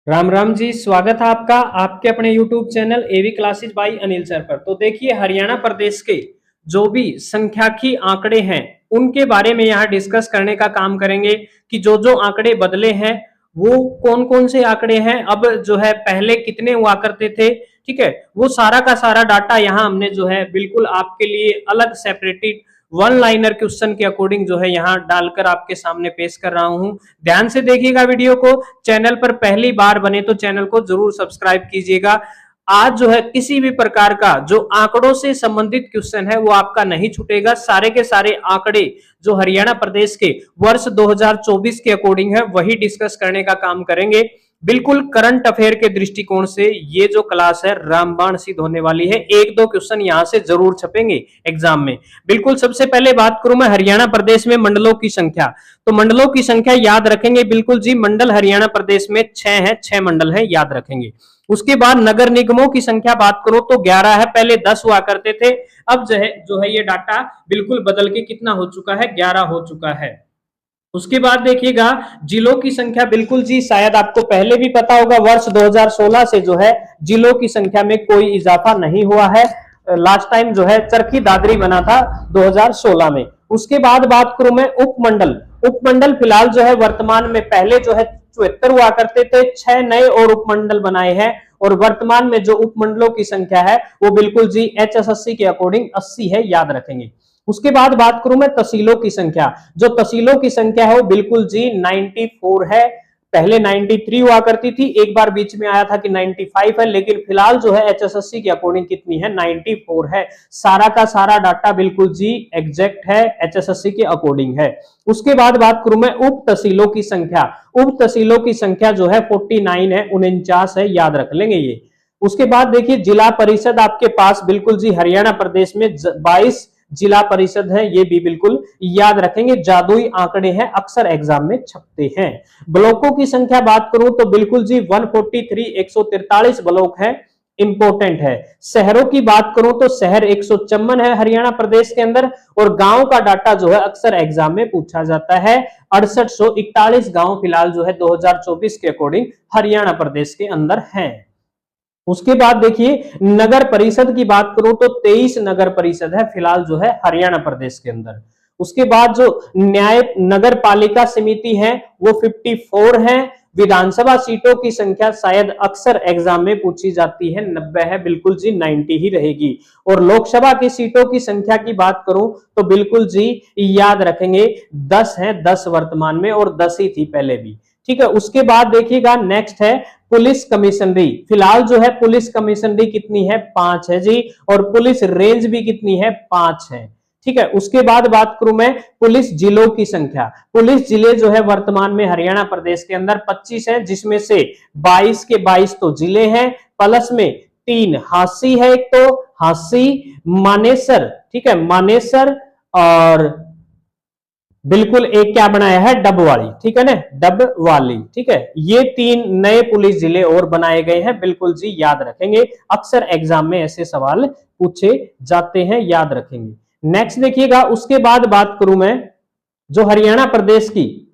राम राम जी, स्वागत है आपका आपके अपने YouTube channel AV classes by Anil sir पर। तो देखिए, हरियाणा प्रदेश के जो भी संख्याकी आंकड़े हैं उनके बारे में यहाँ डिस्कस करने का काम करेंगे कि जो जो आंकड़े बदले हैं वो कौन कौन से आंकड़े हैं, अब जो है पहले कितने हुआ करते थे। ठीक है, वो सारा का सारा डाटा यहाँ हमने जो है बिल्कुल आपके लिए अलग सेपरेटेड वन लाइनर क्वेश्चन के अकॉर्डिंग जो है यहाँ डालकर आपके सामने पेश कर रहा हूं। ध्यान से देखिएगा वीडियो को। चैनल पर पहली बार बने तो चैनल को जरूर सब्सक्राइब कीजिएगा। आज जो है किसी भी प्रकार का जो आंकड़ों से संबंधित क्वेश्चन है वो आपका नहीं छूटेगा। सारे के सारे आंकड़े जो हरियाणा प्रदेश के वर्ष 2024 के अकॉर्डिंग है वही डिस्कस करने का काम करेंगे। बिल्कुल करंट अफेयर के दृष्टिकोण से ये जो क्लास है रामबाण सिद्ध होने वाली है। एक दो क्वेश्चन यहां से जरूर छपेंगे एग्जाम में। बिल्कुल सबसे पहले बात करूं मैं हरियाणा प्रदेश में मंडलों की संख्या, तो मंडलों की संख्या याद रखेंगे बिल्कुल जी। मंडल हरियाणा प्रदेश में 6 है, 6 मंडल है, याद रखेंगे। उसके बाद नगर निगमों की संख्या बात करो तो 11 है, पहले 10 हुआ करते थे। अब जो है ये डाटा बिल्कुल बदल के कितना हो चुका है, 11 हो चुका है। उसके बाद देखिएगा जिलों की संख्या, बिल्कुल जी शायद आपको पहले भी पता होगा वर्ष 2016 से जो है जिलों की संख्या में कोई इजाफा नहीं हुआ है। लास्ट टाइम जो है चरखी दादरी बना था 2016 में। उसके बाद बात करूं मैं उपमंडल। उपमंडल फिलहाल जो है वर्तमान में, पहले जो है 74 हुआ करते थे, 6 नए और उपमंडल बनाए हैं और वर्तमान में जो उपमंडलों की संख्या है वो बिल्कुल जी HSSC के अकॉर्डिंग 80 है, याद रखेंगे। उसके बाद बात करूं मैं तहसीलों की संख्या, जो तहसीलों की संख्या है वो बिल्कुल जी 94 है। पहले 93 हुआ करती थी, एक बार बीच में आया था कि 95 है, लेकिन फिलहाल जो है HSSC के अकॉर्डिंग कितनी है, 94 है। सारा का सारा डाटा बिल्कुल जी एग्जैक्ट है, HSSC के अकॉर्डिंग है। उसके बाद बात करूं मैं उप तहसीलों की संख्या। उप तहसीलों की संख्या जो है 49 है, 49 है, याद रख लेंगे ये। उसके बाद देखिए जिला परिषद आपके पास बिल्कुल जी हरियाणा प्रदेश में 22 जिला परिषद है, ये भी बिल्कुल याद रखेंगे। जादुई आंकड़े हैं, अक्सर एग्जाम में छपते हैं। ब्लॉकों की संख्या बात करूं तो बिल्कुल जी 143, 143 ब्लॉक है, इंपॉर्टेंट है। शहरों की बात करूं तो शहर 154 है हरियाणा प्रदेश के अंदर, और गांव का डाटा जो है अक्सर एग्जाम में पूछा जाता है। 6841 गांव फिलहाल जो है 2024 के अकॉर्डिंग हरियाणा प्रदेश के अंदर है। उसके बाद देखिए नगर परिषद की बात करूं तो 23 नगर परिषद है फिलहाल जो है हरियाणा प्रदेश के अंदर। उसके बाद जो न्याय नगर पालिका समिति है वो 54 है। विधानसभा सीटों की संख्या शायद अक्सर एग्जाम में पूछी जाती है, 90 है, बिल्कुल जी 90 ही रहेगी। और लोकसभा की सीटों की संख्या की बात करूं तो बिल्कुल जी याद रखेंगे 10 है, 10 वर्तमान में और 10 ही थी पहले भी। ठीक है, उसके बाद देखिएगा नेक्स्ट है पुलिस कमिश्नरी। फिलहाल जो है पुलिस कमिश्नरी कितनी है, 5 है जी, और पुलिस रेंज भी कितनी है, 5 है। ठीक है, उसके बाद बात करूं मैं पुलिस जिलों की संख्या। पुलिस जिले जो है वर्तमान में हरियाणा प्रदेश के अंदर 25 है, जिसमें से 22 के 22 तो जिले हैं, प्लस में 3 हांसी है, एक तो हांसी, मानेसर, ठीक है, मानेसर, और बिल्कुल एक क्या बनाया है, डबवाली, ठीक है ना, डबवाली। ठीक है, ये 3 नए पुलिस जिले और बनाए गए हैं, बिल्कुल जी याद रखेंगे। अक्सर एग्जाम में ऐसे सवाल पूछे जाते हैं, याद रखेंगे। नेक्स्ट देखिएगा, उसके बाद बात करूं मैं जो हरियाणा प्रदेश की,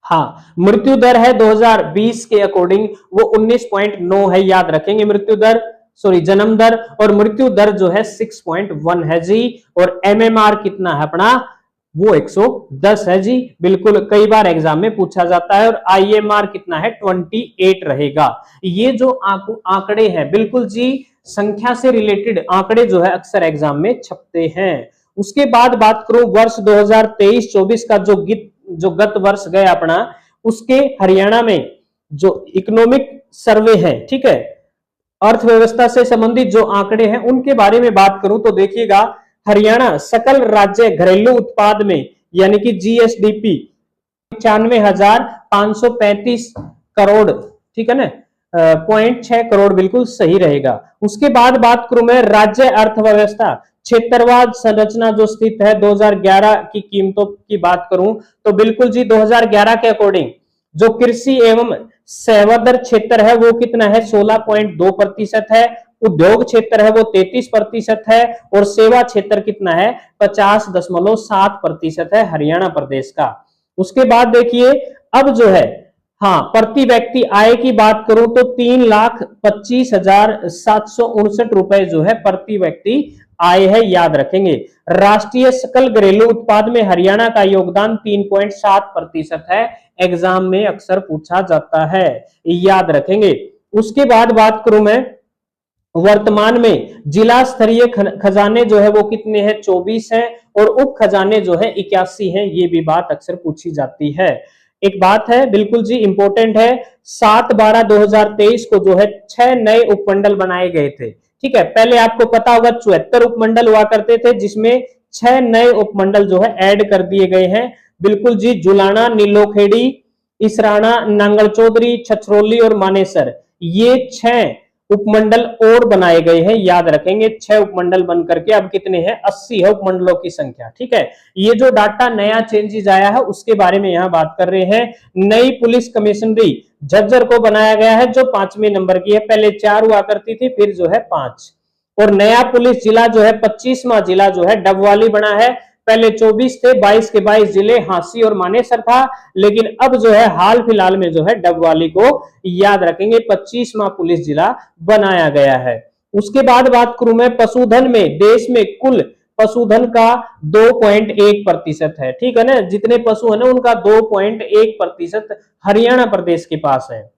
हाँ, मृत्यु दर है 2020 के अकॉर्डिंग वो 19.9 है, याद रखेंगे। मृत्यु दर, सॉरी जन्म दर, और मृत्यु दर जो है 6.1 है जी। और MMR कितना है अपना, वो 110 है जी, बिल्कुल कई बार एग्जाम में पूछा जाता है। और IMR कितना है, 28 रहेगा। ये जो आंकड़े हैं बिल्कुल जी संख्या से रिलेटेड आंकड़े जो है अक्सर एग्जाम में छपते हैं। उसके बाद बात करूं वर्ष 2023-24 का जो गत वर्ष गया अपना, उसके हरियाणा में जो इकोनॉमिक सर्वे है, ठीक है, अर्थव्यवस्था से संबंधित जो आंकड़े हैं उनके बारे में बात करूं तो देखिएगा हरियाणा सकल राज्य घरेलू उत्पाद में यानी कि GSDP 95,535 करोड़, ठीक है ना, 0.6 करोड़, बिल्कुल सही रहेगा। उसके बाद बात करूं मैं राज्य अर्थव्यवस्था क्षेत्रवाद संरचना जो स्थित है 2011 की कीमतों की बात करूं तो बिल्कुल जी 2011 के अकॉर्डिंग जो कृषि एवं सेवादर क्षेत्र है वो कितना है, 16.2% है। उद्योग क्षेत्र है वो 33% है, और सेवा क्षेत्र कितना है, 50.7% है हरियाणा प्रदेश का। उसके बाद देखिए अब जो है हाँ, प्रति व्यक्ति आय की बात करूं तो 3,25,759 रुपए जो है प्रति व्यक्ति आय है, याद रखेंगे। राष्ट्रीय सकल घरेलू उत्पाद में हरियाणा का योगदान 3.7% है। एग्जाम में अक्सर पूछा जाता है, याद रखेंगे। उसके बाद बात करूं मैं, वर्तमान में जिला स्तरीय खजाने जो है वो कितने हैं, 24 हैं, और उप खजाने जो है 81 हैं। ये भी बात अक्सर पूछी जाती है। एक बात है बिल्कुल जी इंपॉर्टेंट है, 7/12/2023 को जो है 6 नए उपमंडल बनाए गए थे। ठीक है, पहले आपको पता होगा 74 उपमंडल हुआ करते थे, जिसमें 6 नए उपमंडल जो है ऐड कर दिए गए हैं। बिल्कुल जी, जुलाना, नीलोखेड़ी, इसराना, नांगल चौधरी, छछरौली और मानेसर, ये 6 उपमंडल और बनाए गए हैं, याद रखेंगे। 6 उपमंडल बनकर के अब कितने हैं, 80 है उपमंडलों की संख्या। ठीक है, ये जो डाटा नया चेंजेस आया है उसके बारे में यहां बात कर रहे हैं। नई पुलिस कमिश्नरी झज्जर को बनाया गया है, जो 5वें नंबर की है। पहले 4 हुआ करती थी, फिर जो है 5। और नया पुलिस जिला जो है 25वां जिला जो है डबवाली बना है। पहले 24 थे, 22 के 22 जिले हांसी और मानेसर था, लेकिन अब जो है हाल फिलहाल में जो है डबवाली को, याद रखेंगे, 25वां पुलिस जिला बनाया गया है। उसके बाद बात करूं मैं पशुधन में, देश में कुल पशुधन का 2.1% है। ठीक है ना, जितने पशु है ना उनका 2.1% हरियाणा प्रदेश के पास है।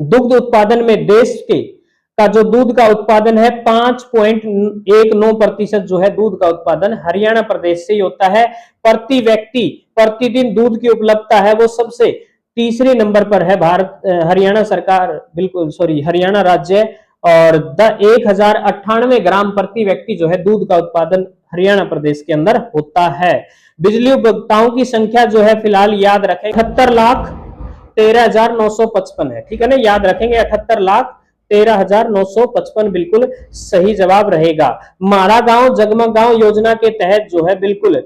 दुग्ध उत्पादन में देश के का जो दूध का उत्पादन है 5.19% जो है दूध का उत्पादन हरियाणा प्रदेश से ही होता है। प्रति व्यक्ति प्रतिदिन दूध की उपलब्धता है वो सबसे तीसरे नंबर पर है भारत, हरियाणा सरकार, बिल्कुल सॉरी हरियाणा राज्य, और 1098 ग्राम प्रति व्यक्ति जो है दूध का उत्पादन हरियाणा प्रदेश के अंदर होता है। बिजली उपभोक्ताओं की संख्या जो है फिलहाल याद रखें 78,13,955 है। ठीक है ना, याद रखेंगे 78,13,955 बिल्कुल सही जवाब रहेगा। मारा गांव जगमग गांव योजना के तहत जो है बिल्कुल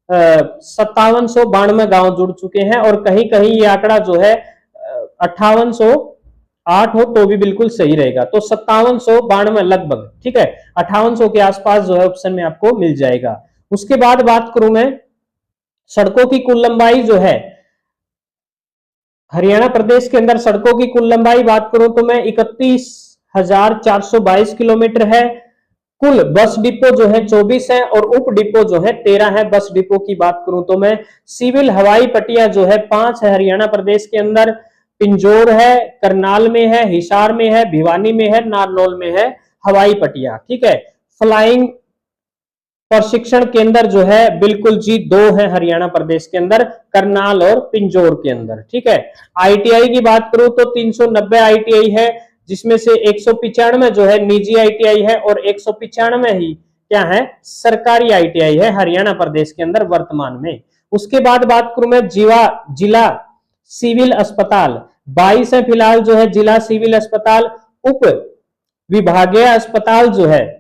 5792 गांव जुड़ चुके हैं, और कहीं कहीं ये आंकड़ा जो है 5808 हो तो भी बिल्कुल सही रहेगा। तो 5792 लगभग, ठीक है, 5800 के आसपास जो है ऑप्शन में आपको मिल जाएगा। उसके बाद बात करूं मैं, सड़कों की कुल लंबाई जो है हरियाणा प्रदेश के अंदर, सड़कों की कुल लंबाई बात करूं तो मैं 31,422 किलोमीटर है। कुल बस डिपो जो है 24 है, और उप डिपो जो है 13 है। बस डिपो की बात करूं तो मैं, सिविल हवाई पट्टियां जो है 5 है हरियाणा प्रदेश के अंदर। पिंजौर है, करनाल में है, हिसार में है, भिवानी में है, नारनौल में है हवाई पट्टियां। ठीक है, फ्लाइंग प्रशिक्षण केंद्र जो है बिल्कुल जी 2 है हरियाणा प्रदेश के अंदर, करनाल और पिंजौर के अंदर। ठीक है, आईटीआई की बात करूं तो 390 आईटीआई है, जिसमें से 195 जो है निजी आईटीआई है, और 195 ही क्या है, सरकारी आईटीआई है हरियाणा प्रदेश के अंदर वर्तमान में। उसके बाद बात करूं मैं जिला सिविल अस्पताल, 22 है फिलहाल जो है जिला सिविल अस्पताल। उप विभागीय अस्पताल जो है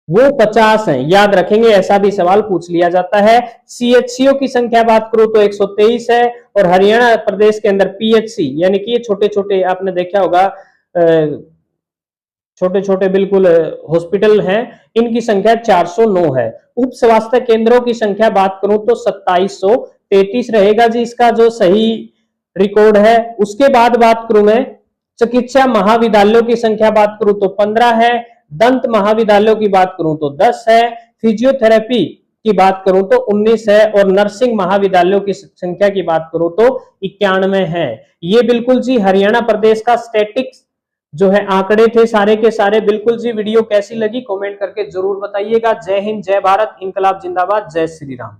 वो 50 है, याद रखेंगे, ऐसा भी सवाल पूछ लिया जाता है। सीएचसीओ की संख्या बात करूं तो 123 है, और हरियाणा प्रदेश के अंदर पीएचसी यानी कि ये छोटे छोटे आपने देखा होगा छोटे छोटे बिल्कुल हॉस्पिटल हैं, इनकी संख्या 409 है। उप स्वास्थ्य केंद्रों की संख्या बात करूं तो 2733 रहेगा जी, इसका जो सही रिकॉर्ड है। उसके बाद बात करूं मैं चिकित्सा महाविद्यालयों की संख्या बात करूं तो 15 है, दंत महाविद्यालयों की बात करूं तो 10 है, फिजियोथेरेपी की बात करूं तो 19 है, और नर्सिंग महाविद्यालयों की संख्या की बात करूं तो 91 है। ये बिल्कुल जी हरियाणा प्रदेश का स्टैटिक्स जो है आंकड़े थे सारे के सारे। बिल्कुल जी, वीडियो कैसी लगी कमेंट करके जरूर बताइएगा। जय हिंद, जय भारत, इनकलाब जिंदाबाद, जय श्री राम।